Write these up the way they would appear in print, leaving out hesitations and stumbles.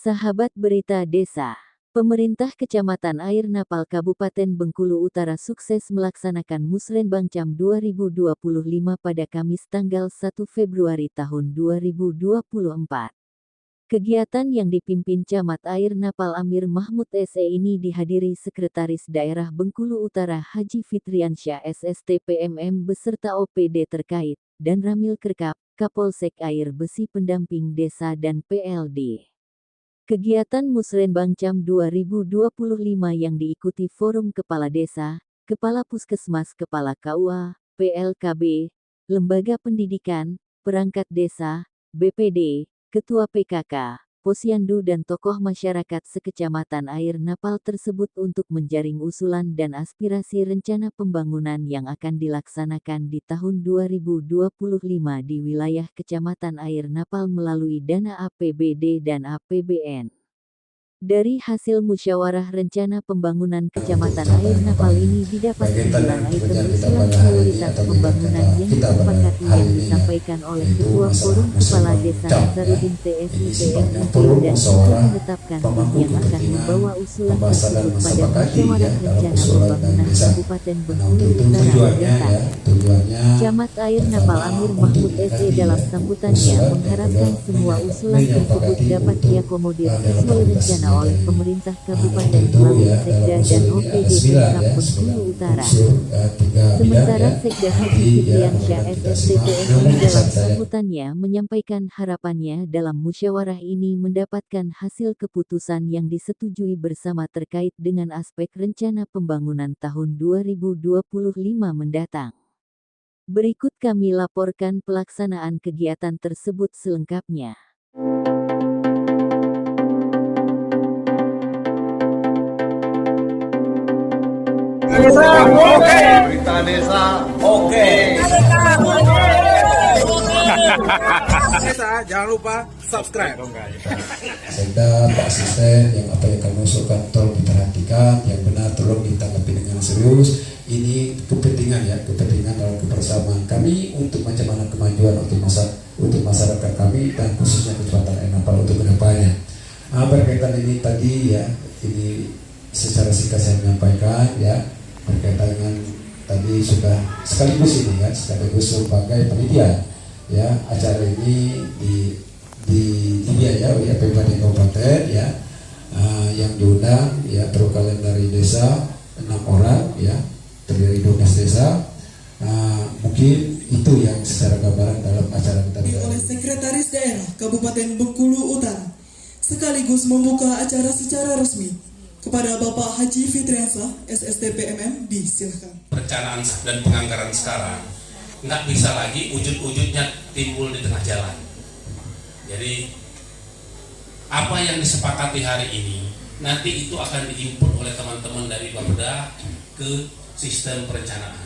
Sahabat Berita Desa, pemerintah Kecamatan Air Napal Kabupaten Bengkulu Utara sukses melaksanakan Musrenbang Cam 2025 pada Kamis tanggal 1 Februari tahun 2024. Kegiatan yang dipimpin Camat Air Napal Amir Mahmud SE ini dihadiri Sekretaris Daerah Bengkulu Utara Haji Fitriansyah SSTPMM beserta OPD terkait, dan Ramil Kerkap, Kapolsek Air Besi Pendamping Desa dan PLD. Kegiatan Musrenbang Cam 2025 yang diikuti Forum Kepala Desa, Kepala Puskesmas, Kepala KUA, PLKB, Lembaga Pendidikan, Perangkat Desa, BPD, Ketua PKK, Posyandu dan tokoh masyarakat sekecamatan Air Napal tersebut untuk menjaring usulan dan aspirasi rencana pembangunan yang akan dilaksanakan di tahun 2025 di wilayah Kecamatan Air Napal melalui dana APBD dan APBN. Dari hasil musyawarah rencana pembangunan Kecamatan Air Napal ini didapat 9 item usulan prioritas pembangunan yang disepakati yang disampaikan oleh Ketua Forum Kepala Desa Nazarudin TSIPM dan sudah menetapkan tim yang akan membawa usulan tersebut pada musyawarah rencana pembangunan Kabupaten Bengkulu Utara mendatang. Camat Air Napal Amir Mahmud SE dalam sambutannya mengharapkan semua usulan tersebut dapat diakomodir sesuai rencana oleh pemerintah kabupaten melalui Sekda dan OPD Pemkab Bengkulu Utara. Sementara Sekda Haji Fitriansyah SSTPMM dalam sambutannya menyampaikan harapannya dalam musyawarah ini mendapatkan hasil keputusan yang disetujui bersama terkait dengan aspek rencana pembangunan tahun 2025 mendatang. Berikut kami laporkan pelaksanaan kegiatan tersebut selengkapnya. Berita Desa, oke. Desa, jangan lupa subscribe. Sekda, Pak Asisten, yang apa yang kami usulkan tolong diperhatikan, yang benar tolong ditanggapi dengan serius. Ini kepentingan dalam kebersamaan kami untuk macam mana kemajuan untuk masyarakat kami dan khususnya Kecamatan Air Napal untuk kedepannya. Berkaitan ini tadi ini secara singkat saya menyampaikan berkaitan dengan tadi sudah sekaligus sebagai panitia acara ini dibiayai oleh Pemprov Kabupaten yang diundang perwakilan dari desa 6 orang terdiri 12 desa. Mungkin itu yang secara gambaran dalam acara kita oleh Sekretaris Daerah Kabupaten Bengkulu Utara sekaligus membuka acara secara resmi. Kepada Bapak Haji Fitriansyah SSTPMM disilakan. Perencanaan dan penganggaran sekarang nggak bisa lagi ujung-ujungnya timbul di tengah jalan. Jadi apa yang disepakati hari ini nanti itu akan diinput oleh teman-teman dari Bapeda ke sistem perencanaan.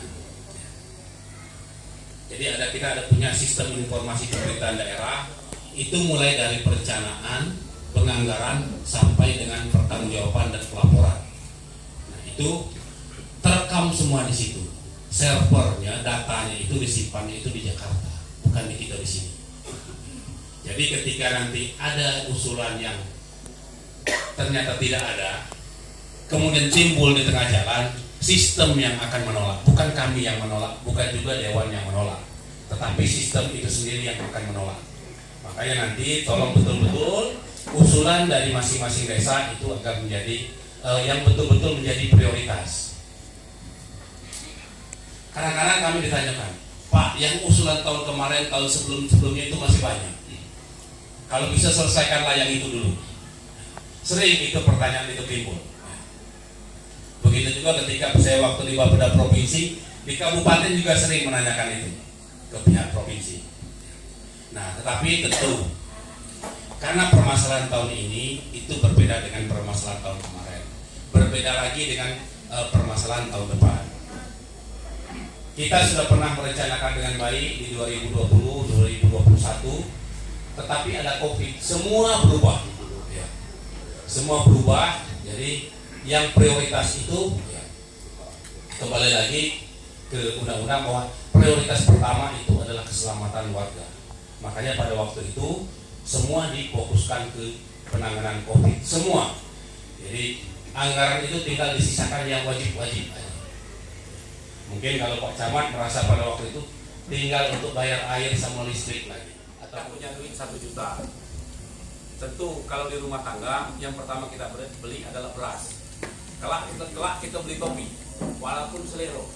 Jadi kita ada punya sistem informasi pemerintahan daerah itu mulai dari perencanaan, penganggaran sampai dengan pertanggungjawaban dan pelaporan. Nah, itu terekam semua di situ. Servernya, datanya itu disimpannya itu di Jakarta, bukan di kita di sini. Jadi ketika nanti ada usulan yang ternyata tidak ada, kemudian timbul di tengah jalan, sistem yang akan menolak, bukan kami yang menolak, bukan juga dewan yang menolak, tetapi sistem itu sendiri yang akan menolak. Makanya nanti tolong betul-betul usulan dari masing-masing desa itu agar menjadi yang betul-betul menjadi prioritas. Kadang-kadang kami ditanyakan, Pak, yang usulan tahun kemarin, tahun sebelumnya itu masih banyak. Kalau bisa selesaikanlah yang itu dulu. Sering itu pertanyaan itu timbul. Begitu juga ketika saya waktu di Bapeda Provinsi, di kabupaten juga sering menanyakan itu ke pihak provinsi. Nah, tetapi tentu karena permasalahan tahun ini itu berbeda dengan permasalahan tahun kemarin, berbeda lagi dengan permasalahan tahun depan. Kita sudah pernah merencanakan dengan baik di 2020, 2021, tetapi ada COVID, semua berubah. Semua berubah. Jadi yang prioritas itu kembali lagi ke undang-undang bahwa prioritas pertama itu adalah keselamatan warga. Makanya pada waktu itu semua difokuskan ke penanganan COVID semua. Jadi anggaran itu tinggal disisakan yang wajib-wajib aja. Mungkin kalau Pak Camat merasa pada waktu itu tinggal untuk bayar air sama listrik lagi. Atau punya duit 1 juta. Tentu kalau di rumah tangga yang pertama kita beli adalah beras. Kelak kita beli topi, walaupun selero.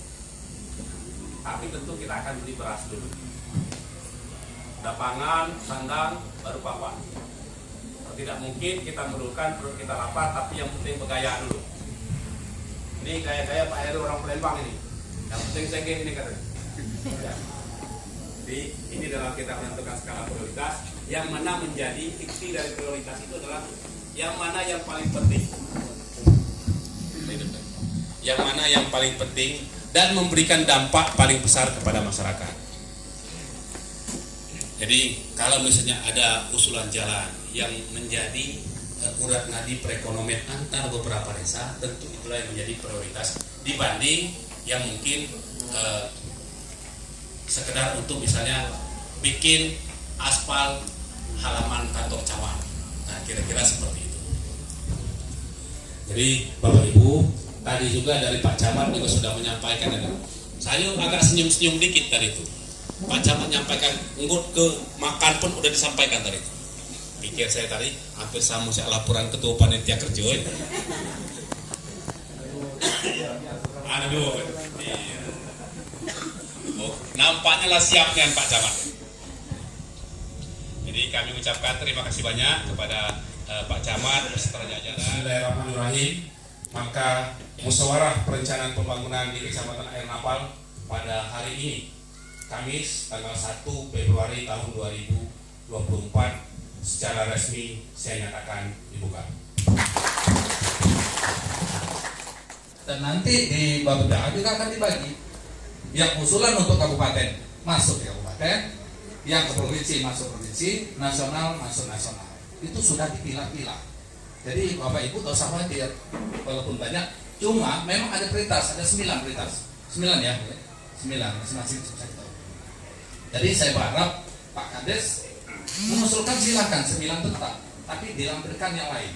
Tapi tentu kita akan beli beras dulu. Dapangan, sandang, baru papan. Tidak mungkin kita memerlukan perut kita lapar, tapi yang penting bergaya dulu. Ini gaya-gaya Pak Heru orang Palembang ini. Yang penting sengge ini katanya. Ya. Jadi ini dalam kita menentukan skala prioritas, yang mana menjadi inti dari prioritas itu adalah yang mana yang paling penting. Yang mana yang paling penting dan memberikan dampak paling besar kepada masyarakat. Jadi kalau misalnya ada usulan jalan yang menjadi urat nadi perekonomian antar beberapa desa, tentu itulah yang menjadi prioritas dibanding yang mungkin sekedar untuk misalnya bikin aspal halaman kantor camat. Nah, kira-kira seperti itu. Jadi Bapak Ibu, tadi juga dari Pak Camat juga sudah menyampaikan, saya agak senyum-senyum dikit tadi itu. Pak Camat menyampaikan, nggut ke makan pun udah disampaikan tadi. Pikir saya tadi hampir sama saya laporan ketua panitia kerja. Aduh, iya. Oh, nampaknya lah siap dengan Pak Camat. Jadi kami ucapkan terima kasih banyak kepada Pak Camat beserta jajaran. Bismillahirrahmanirrahim. Maka musyawarah perencanaan pembangunan di Kecamatan Air Napal pada hari ini, Kamis tanggal 1 Februari tahun 2024 secara resmi saya nyatakan dibuka. Dan nanti di Bapeda juga akan dibagi. Yang usulan untuk kabupaten masuk ke kabupaten, yang ke provinsi masuk provinsi, nasional masuk nasional. Itu sudah dipilah-pilah. Jadi Bapak Ibu tak usah khawatir, walaupun banyak, cuma memang ada prioritas, ada 9 prioritas. 9 ya, 9 masing-masing sektor. Jadi saya berharap Pak Kades mengusulkan silakan 9 tetap, tapi dilampirkan yang lain.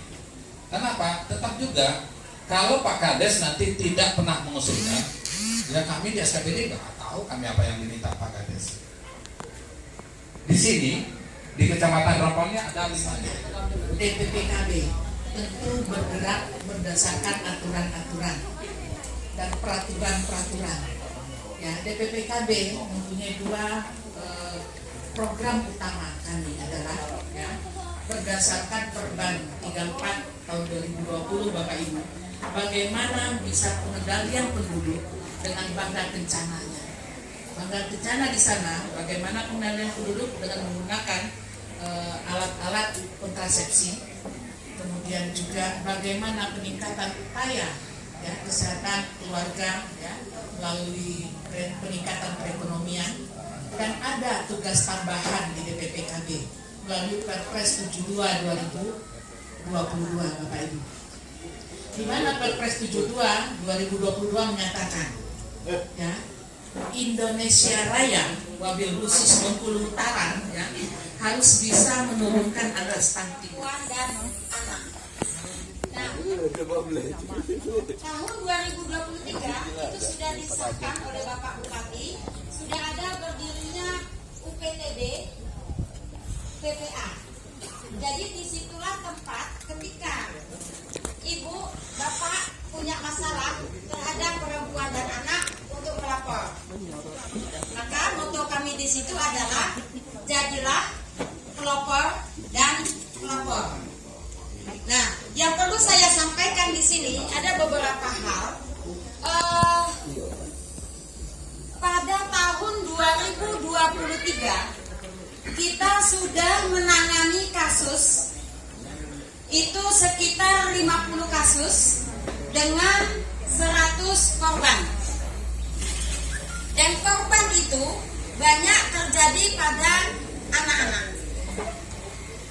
Kenapa? Tetap juga kalau Pak Kades nanti tidak pernah mengusulkan, ya kami di SKPD nggak tahu kami apa yang diminta Pak Kades. Di sini di Kecamatan Rapalnya ada 5 DPPKB tentu bergerak berdasarkan aturan-aturan dan peraturan-peraturan. Ya, DPPKB mempunyai 2 program utama kami adalah ya, berdasarkan Perban 34 tahun 2020 Bapak Ibu, bagaimana bisa pengendalian penduduk dengan bangga kencananya. Bangga kencana di sana, bagaimana pengendalian penduduk dengan menggunakan alat-alat kontrasepsi, kemudian juga bagaimana peningkatan upaya ya, kesehatan keluarga ya, melalui peningkatan perekonomian, dan ada tugas tambahan di DPPKB melalui Perpres 72 2022 Bapak Ibu. Di mana Perpres 72 2022 menyatakan ya, Indonesia Raya wabil khusus Bengkulu Utara ya, harus bisa menurunkan angka stunting dan anak. Nah, tahun 2023 itu sudah disahkan oleh Bapak Bupati, sudah ada berdirinya UPTD PPA. Jadi disitulah tempat ketika ibu bapak punya masalah terhadap perempuan dan anak untuk melapor. Maka moto kami di situ adalah jadilah pelopor dan pelapor. Nah, yang perlu saya sampaikan di sini ada beberapa hal. Pada tahun 2023 kita sudah menangani kasus itu sekitar 50 kasus dengan 100 korban. Dan korban itu banyak terjadi pada anak-anak.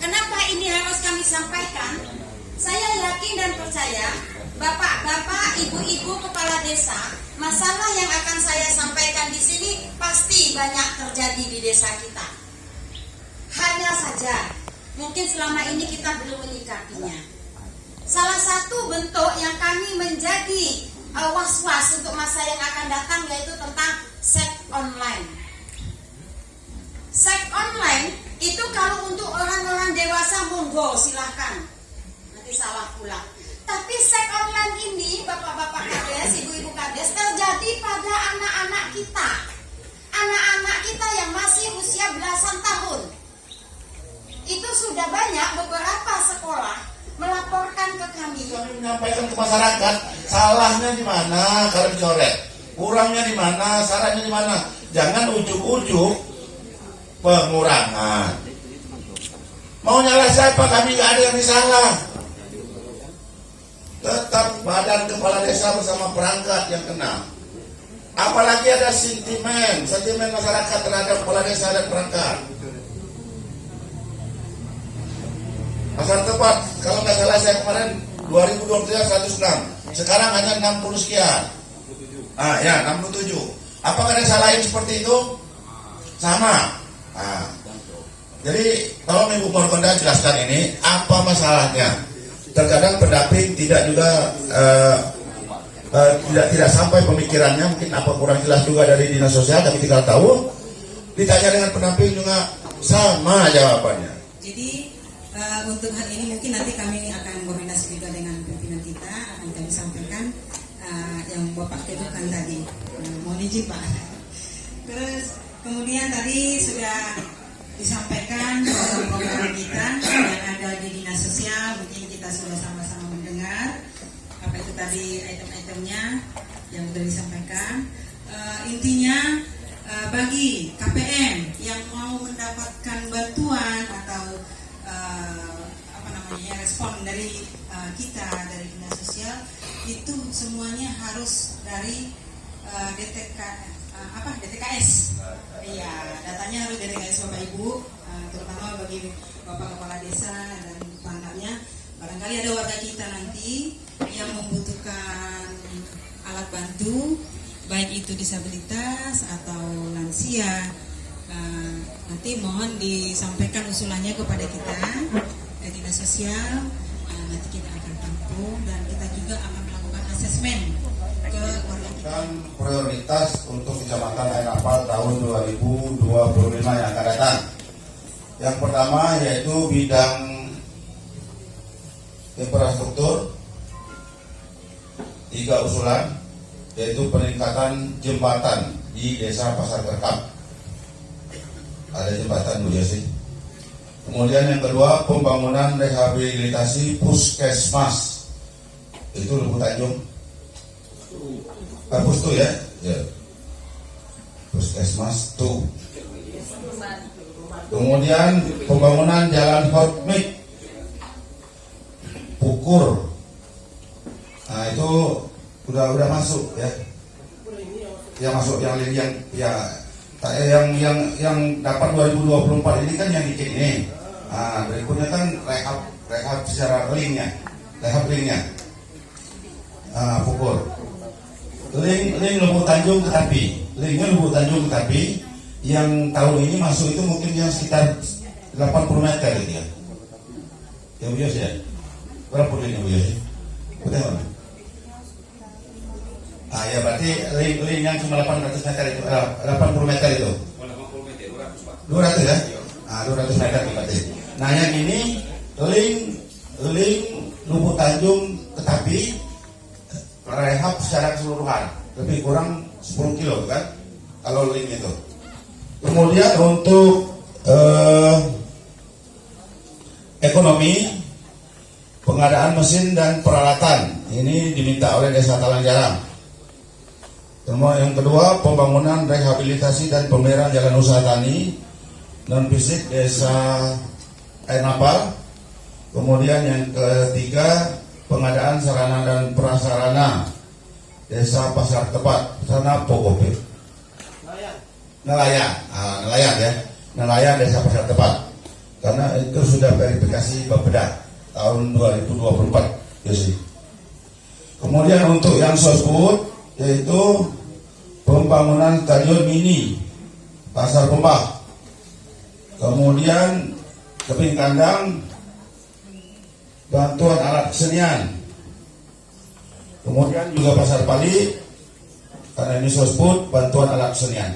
Kenapa ini harus kami sampaikan? Saya yakin dan percaya bapak-bapak, ibu-ibu kepala desa, masalah yang akan saya sampaikan di sini pasti banyak terjadi di desa kita. Hanya saja Mungkin selama ini kita belum menyikapinya. Salah satu bentuk yang kami menjadi was-was untuk masa yang akan datang yaitu tentang seks online. Seks online itu kalau untuk orang-orang dewasa monggo silahkan, nanti salah pula. Tapi seks online ini bapak-bapak kades, ibu-ibu kades terjadi pada anak-anak kita. Anak-anak kita yang masih usia belasan tahun. Itu sudah banyak beberapa sekolah melaporkan ke kami. Kami menyampaikan ke masyarakat, salahnya di mana kalau dicoret, kurangnya di mana, salahnya di mana. Jangan ujuk-ujuk pengurangan. Mau nyalah siapa? Kami nggak ada yang disalah. Tetap badan kepala desa bersama perangkat yang kena. Apalagi ada sentimen masyarakat terhadap kepala desa dan perangkat. Pasar tepat, kalau nggak salah saya kemarin 2023 106, sekarang hanya 60 sekian. Ah ya 67. Apakah ada salah lain seperti itu? Sama. Nah, jadi tolong Ibu Morkonda jelaskan ini apa masalahnya. Terkadang pendamping tidak juga tidak sampai pemikirannya, mungkin apa kurang jelas juga dari dinas sosial, tapi tinggal tahu. Ditanya dengan pendamping juga sama jawabannya. Jadi untuk hal ini mungkin nanti kami akan koordinasi juga dengan pimpinan kita, akan kami sampaikan yang Bapak kemukan tadi. Mohon izin Pak. Terus kemudian tadi sudah disampaikan program-program kita yang ada di dinas sosial, mungkin kita sudah sama-sama mendengar apa itu tadi item-itemnya yang sudah disampaikan. Intinya bagi KPM yang mau mendapatkan bantuan atau respon dari kita dari dinas sosial itu semuanya harus dari DTKS. Iya, datanya harus DTKS Bapak Ibu, terutama bagi Bapak Kepala Desa dan perangkatnya. Barangkali ada warga kita nanti yang membutuhkan alat bantu, baik itu disabilitas atau lansia. Nanti mohon disampaikan usulannya kepada kita dinas sosial, nanti kita akan tampung dan kita juga akan melakukan asesmen ke warga kita. Dan prioritas untuk Kecamatan Air Napal tahun 2025 yang akan datang. Yang pertama yaitu bidang infrastruktur, 3 usulan, yaitu peningkatan jembatan di Desa Pasar Kerkap. Ada jembatan Bu Yesi. Kemudian yang kedua, pembangunan rehabilitasi puskesmas. Itu Lubuk Tanjung. Pustu ya? Ya. Puskesmas tuh. Kemudian pembangunan jalan Hotmik Pukur. Nah itu udah masuk ya. Yang masuk yang dapat 2024 ini kan yang dikit ini. Nah, berikutnya kan rehab secara linknya. Pukur. Link Lubuk Tanjung ke Tapi. Linknya Lubuk Tanjung ke Tapi. Yang tahun ini masuk itu mungkin yang sekitar 80 meter gitu ya. Ya Bu Yos ya. Berapa linknya Bu Yos? Betul. Ya berarti link yang cuma 800 meter itu, 80 meter itu. 200 ya? 200 meter berarti. Nah yang ini link Lubuk Tanjung ke Tapi rehab secara keseluruhan, lebih kurang 10 kilo kan kalau link itu. Kemudian untuk ekonomi, pengadaan mesin dan peralatan ini diminta oleh Desa Talangjarang. Yang kedua, pembangunan rehabilitasi dan pemeliharaan jalan usaha tani non fisik Desa Air Napal. Kemudian yang ketiga, pengadaan sarana dan prasarana Desa Pasar Tepat, sana Pokope. Nelayan ya, nelayan Desa Pasar Tepat. Karena itu sudah verifikasi Bapeda tahun 2024 ya sih. Kemudian untuk yang sosbud yaitu pembangunan stadion mini Pasar Pembah. Kemudian keping kandang, bantuan alat kesenian, kemudian juga pasar pali, karena ini sosbud, bantuan alat kesenian.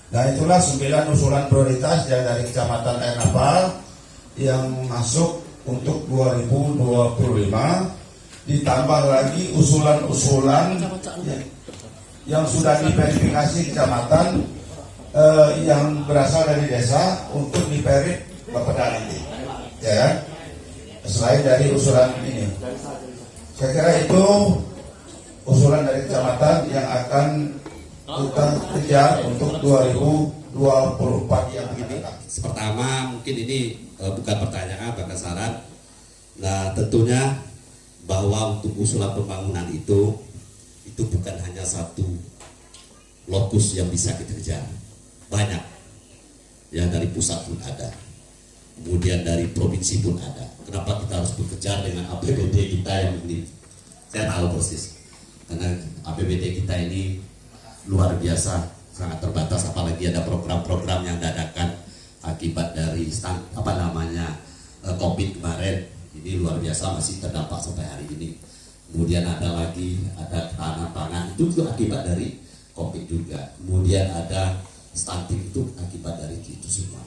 Nah itulah 9 usulan prioritas yang dari Kecamatan Air Napal yang masuk untuk 2025, ditambah lagi usulan-usulan yang sudah diverifikasi kecamatan yang berasal dari desa untuk diperik Bapeda nanti, ya kan? Selain dari usulan ini, saya kira itu usulan dari kecamatan yang akan kita kejar untuk 2024 yang akan datang. Pertama mungkin ini bukan pertanyaan, bahkan saran. Nah tentunya bahwa untuk usulan pembangunan itu bukan hanya satu lokus yang bisa kita kejar, banyak. Ya dari pusat pun ada, kemudian dari provinsi pun ada. Kenapa kita harus bekerja dengan APBD kita yang ini? Saya tahu persis, karena APBD kita ini luar biasa, sangat terbatas, apalagi ada program-program yang dadakan akibat dari COVID kemarin. Ini luar biasa, masih terdampak sampai hari ini. Kemudian ada lagi, ada ketahanan pangan, itu juga akibat dari COVID juga. Kemudian ada stunting, itu akibat dari itu semua.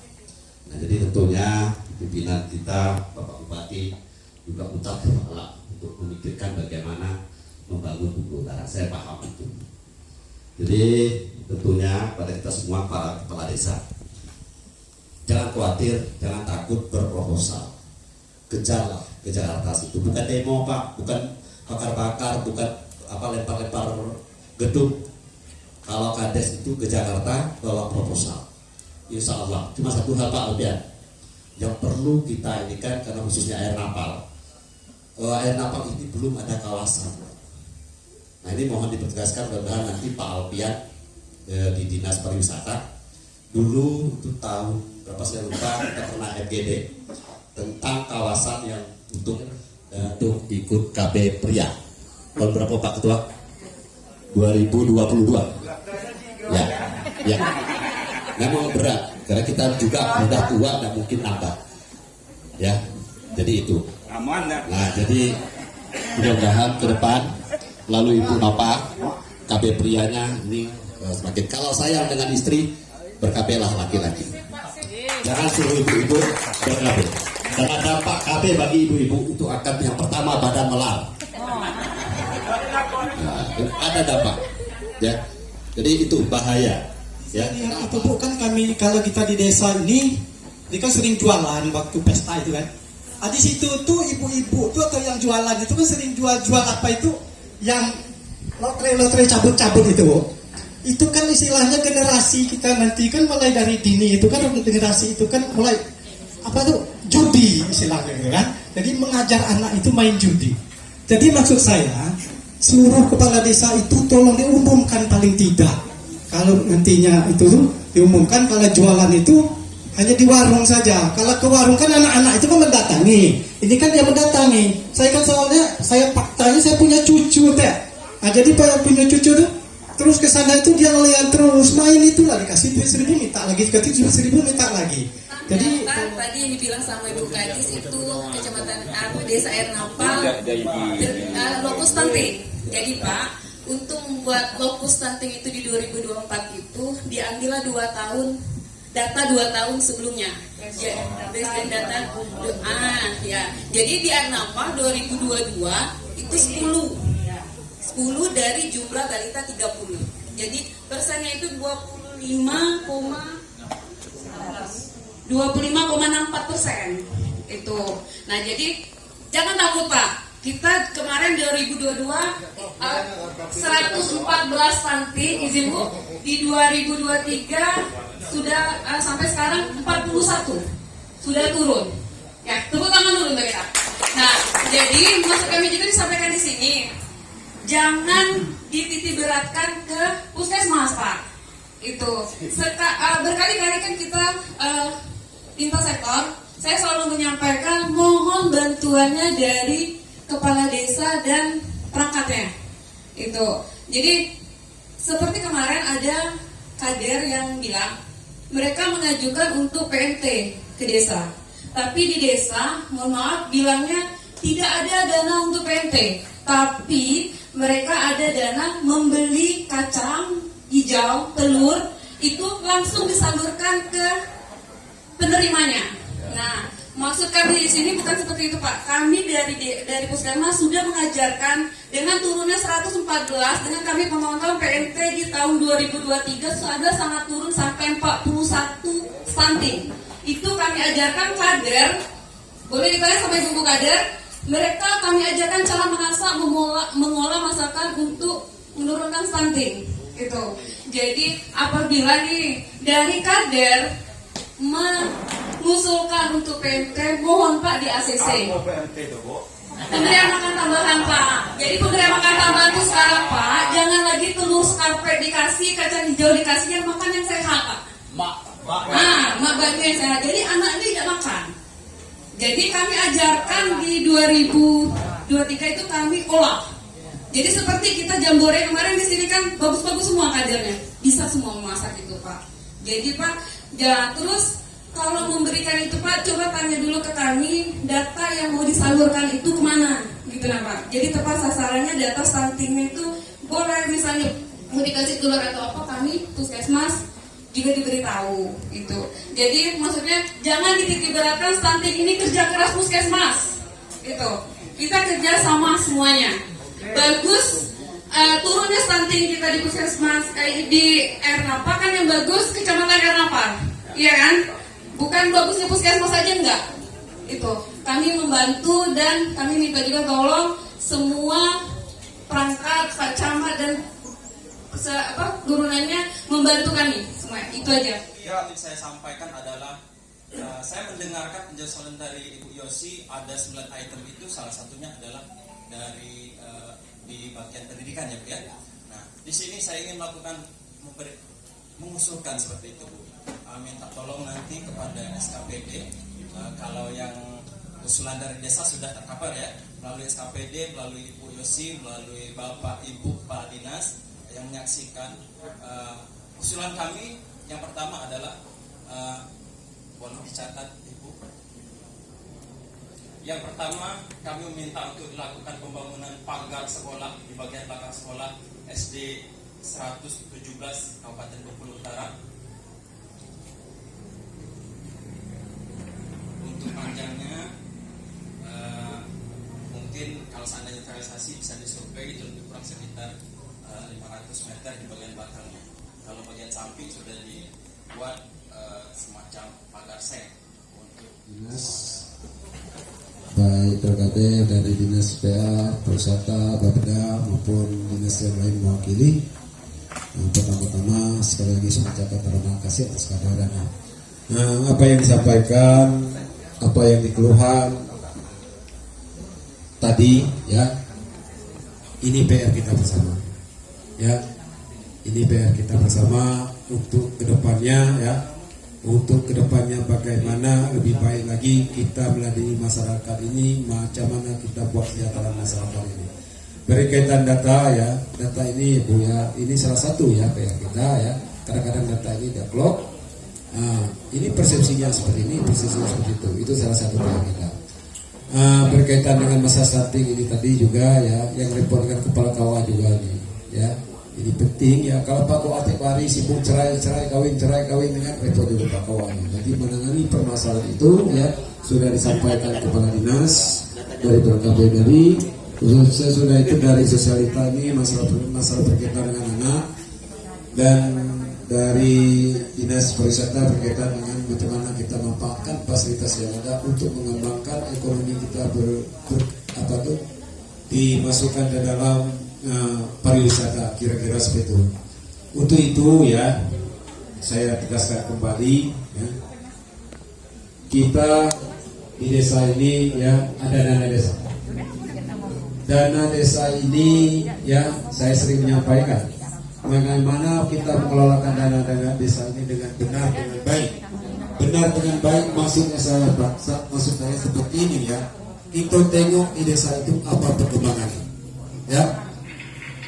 Nah jadi tentunya pimpinan kita, Bapak Bupati juga utak kepala untuk memikirkan bagaimana membangun Bengkulu Utara. Saya paham itu. Jadi tentunya pada kita semua para kepala desa, jangan khawatir, jangan takut berproposal. Kejarlah ke Jakarta itu, bukan demo Pak, bukan bakar-bakar, bukan lempar-lempar gedung. Kalau Kades itu ke Jakarta bawa proposal, insya Allah. Cuma satu hal Pak Albian yang perlu kita ini kan, karena khususnya Air Napal. Air Napal ini belum ada kawasan. Nah ini mohon dipertegaskan, mudah-mudahan nanti Pak Albian di Dinas Pariwisata dulu itu tahun berapa saya lupa, kita pernah FGD tentang kawasan yang untuk ikut KB Pria. Tahun berapa Pak Ketua? 2022. Ya. Memang berat karena kita juga udah tua, nggak mungkin nambah. Ya, jadi itu. Nah, jadi mudah-mudahan ke depan lalu Ibu Napa KB Prianya ini semakin. Kalau sayang dengan istri, berkabelah laki-laki. Jangan suruh ibu-ibu ber-KB. Karena dampak KB bagi ibu-ibu itu akan yang pertama badan melar. Nah, ada dampak, ya. Jadi itu bahaya. Ya. Itu bukan kami kalau kita di desa ini kan sering jualan waktu pesta itu kan. Di situ tuh ibu-ibu tuh atau yang jualan itu kan sering jual apa itu yang lotre cabut-cabut itu. Itu kan istilahnya generasi kita nanti kan mulai dari dini itu kan generasi itu kan mulai judi istilahnya gitu kan. Jadi mengajar anak itu main judi. Jadi maksud saya seluruh kepala desa itu tolong diumumkan paling tidak. Kalau nantinya itu diumumkan kalau jualan itu hanya di warung saja. Kalau ke warung kan anak-anak itu kan mendatangi. Ini kan dia mendatangi. Saya kan soalnya faktanya saya punya cucu teh. Nah jadi punya cucu tuh terus ke sana itu dia ngeliat terus main itulah dikasih 1.000 minta lagi, dikasih 1.000 minta lagi. Jadi tadi yang dibilang sama Ibu Kadis itu kecamatan Desa Air Napal lokus stunting. Jadi Pak, untuk membuat lokus stunting itu di 2024 itu diambillah 2 tahun data 2 tahun sebelumnya. Berdasarkan data ya. Jadi di Air Napal 2022 itu 10 dari jumlah balita 30. Jadi persennya itu 25,64% itu. Nah jadi jangan takut Pak. Kita kemarin 2022 114 stunting izin Bu, di 2023 sudah sampai sekarang 41 sudah turun. Ya tepuk tangan dulu untuk kita. Nah jadi maksud kami juga disampaikan di sini, jangan dititik beratkan ke puskesmas Pak. Itu berkali-kali kan kita lintas sektor, saya selalu menyampaikan mohon bantuannya dari kepala desa dan perangkatnya. Itu. Jadi seperti kemarin ada kader yang bilang mereka mengajukan untuk PNT ke desa. Tapi di desa, mohon maaf, bilangnya tidak ada dana untuk PNT, tapi mereka ada dana membeli kacang hijau, telur, itu langsung disalurkan ke penerimanya. Nah, maksud kami di sini bukan seperti itu, Pak. Kami dari Puskesmas sudah mengajarkan dengan turunnya 114, dengan kami pemantauan PNT di tahun 2023 sudah sangat turun sampai 41 stunting. Itu kami ajarkan kader, boleh ditanya sama ibu kader, mereka kami ajarkan cara mengasah, mengolah masakan untuk menurunkan stunting. Gitu. Jadi apabila nih dari kader mengusulkan untuk PNT, mohon Pak di ACC. Pemberian makan tambahan Pak. Jadi pemberian makan tambahan itu sekarang Pak, jangan lagi telur skarpet dikasih, kacang hijau dikasih, yang makan yang sehat Pak. Mak bantu yang sehat. Jadi anak ini tidak makan. Jadi kami ajarkan di 2023 itu kami olah. Jadi seperti kita jambore kemarin di sini kan bagus-bagus semua kadernya, bisa semua memasak itu Pak. Jadi Pak, ya terus kalau memberikan itu Pak, coba tanya dulu ke kami data yang mau disalurkan itu kemana, gitu nah Pak. Jadi tepat sasarannya data stuntingnya itu boleh misalnya mau dikasih telur atau apa, kami Puskesmas juga diberitahu itu. Jadi maksudnya jangan dititik beratkan stunting ini kerja keras Puskesmas, gitu. Kita kerja sama semuanya. Bagus turunnya stunting kita di Puskesmas di Ernapa kan yang bagus Kecamatan Ernapa, iya kan? Bukan bagusnya Puskesmas saja enggak. Itu kami membantu dan kami minta juga tolong semua perangkat Pak Camat dan turunannya membantu kami semua. Itu aja. Ya, yang saya sampaikan adalah saya mendengarkan penjelasan dari Ibu Yosi ada 9 item itu, salah satunya adalah dari di bagian pendidikan ya Bu ya. Nah, di sini saya ingin melakukan mengusulkan seperti itu Bu. Minta tolong nanti kepada SKPD kalau yang usulan dari desa sudah tercover ya, melalui SKPD, melalui Ibu Yosi, melalui Bapak Ibu Kepala Dinas yang menyaksikan usulan kami yang pertama adalah boleh dicatat Ibu. Yang pertama kami meminta untuk dilakukan pembangunan pagar sekolah di bagian belakang sekolah SD 117 Kabupaten Bengkulu Utara. Untuk panjangnya mungkin kalau seandainya realisasi bisa disurvei itu lebih kurang sekitar 500 meter di bagian belakangnya. Kalau bagian samping sudah dibuat semacam pagar seng untuk dinas, baik terkait dari dinas PA, Persata, Bapeda maupun dinas yang lain mewakili. Pertama-tama sekali lagi saya ucapkan terima kasih atas kehadirannya. Apa yang disampaikan, apa yang dikeluhan tadi ya, ini PR kita bersama ya, ini PR kita bersama untuk kedepannya ya, untuk kedepannya bagaimana lebih baik lagi kita meladeni masyarakat ini, macam mana kita buat kesejahteraan masyarakat ini. Berkaitan data ya, data ini Bu ya, ini salah satu ya PR kita ya. Kadang-kadang data ini deadlock. Ini persepsinya seperti ini, persepsinya seperti itu salah satu PR kita. Berkaitan dengan masa stunting ini tadi juga ya, yang repot dengan kepala kawah juga nih ya. Ini penting ya, kalau Pak Kawah tiap hari sibuk cerai kawin dengan repot juga Pak Kawah. Jadi menangani permasalahan itu ya sudah disampaikan kepala dinas dari BKPD, khususnya sudah itu dari sosialita ini masalah berkaitan dengan anak, dan dari dinas pariwisata berkaitan dengan bagaimana kita memanfaatkan fasilitas yang ada untuk mengembangkan ekonomi kita dimasukkan ke dalam pariwisata, kira-kira seperti itu. Untuk itu ya saya tegaskan kembali ya, kita di desa ini ya ada dana desa. Dana desa ini ya saya sering menyampaikan bagaimana kita mengelolakan dana desa ini dengan benar dengan baik. Benar dengan baik maksudnya saya seperti ini ya. Kita tengok di desa itu apa perkembangannya. Ya.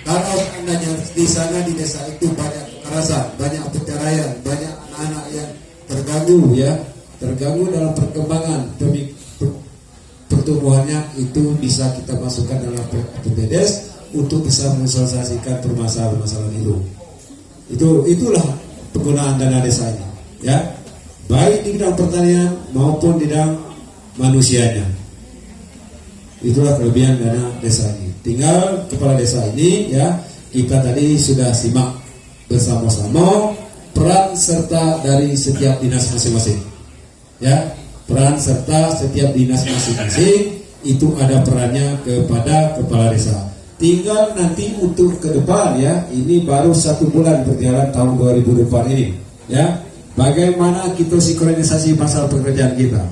Kalau seandainya di sana di desa itu banyak kekerasan, banyak perceraian, banyak anak-anak yang terganggu ya, terganggu dalam perkembangan pertumbuhannya, itu bisa kita masukkan dalam PPDS untuk bisa mensosialisasikan permasalahan-permasalahan itu. Itulah penggunaan dana desa ini, ya, baik di bidang pertanian maupun di bidang manusianya. Itulah kelebihan dana desa ini. Tinggal kepala desa ini, ya, kita tadi sudah simak bersama-sama peran serta dari setiap dinas masing-masing, ya, peran serta setiap dinas masing-masing itu ada perannya kepada kepala desa. Tinggal nanti untuk ke depan, ya, ini baru 1 bulan berjalan tahun 2024 ini, ya, bagaimana kita sinkronisasi masalah pekerjaan kita,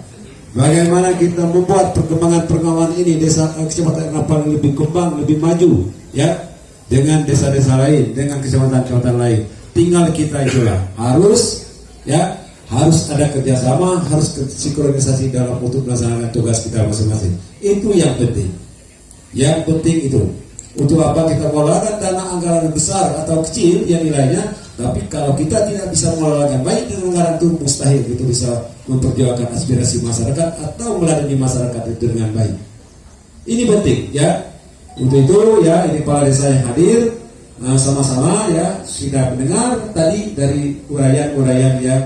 bagaimana kita membuat perkembangan ini desa kecamatan Napal lebih kembang, lebih maju, ya, dengan desa-desa lain, dengan kecamatan-kecamatan lain. Tinggal kita itulah harus, ya, harus ada kerjasama, harus sinkronisasi dalam untuk melaksanakan tugas kita masing-masing. Itu yang penting. Yang penting itu. Untuk apa kita mengelolakan dana anggaran besar atau kecil yang nilainya, tapi kalau kita tidak bisa mengelolakan baik dengan anggaran itu, mustahil itu bisa memperjuangkan aspirasi masyarakat atau melayani masyarakat itu dengan baik. Ini penting, ya. Untuk itu, ya, ini kepala desa yang hadir, sama-sama, ya, sudah mendengar tadi dari uraian-uraian, ya,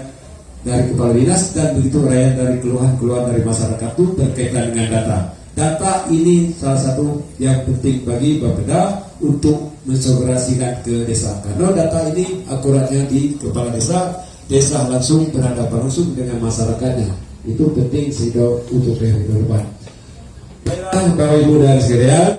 dari kepala dinas dan begitu uraian dari keluhan-keluhan dari masyarakat itu berkaitan dengan data. Data ini salah satu yang penting bagi Bapeda untuk mensegerasikan ke desa. Karena data ini akuratnya di kepala desa, desa langsung berhadapan langsung dengan masyarakatnya. Itu penting sehingga untuk ke depan. Baiklah, Bapak Ibu dan sekalian.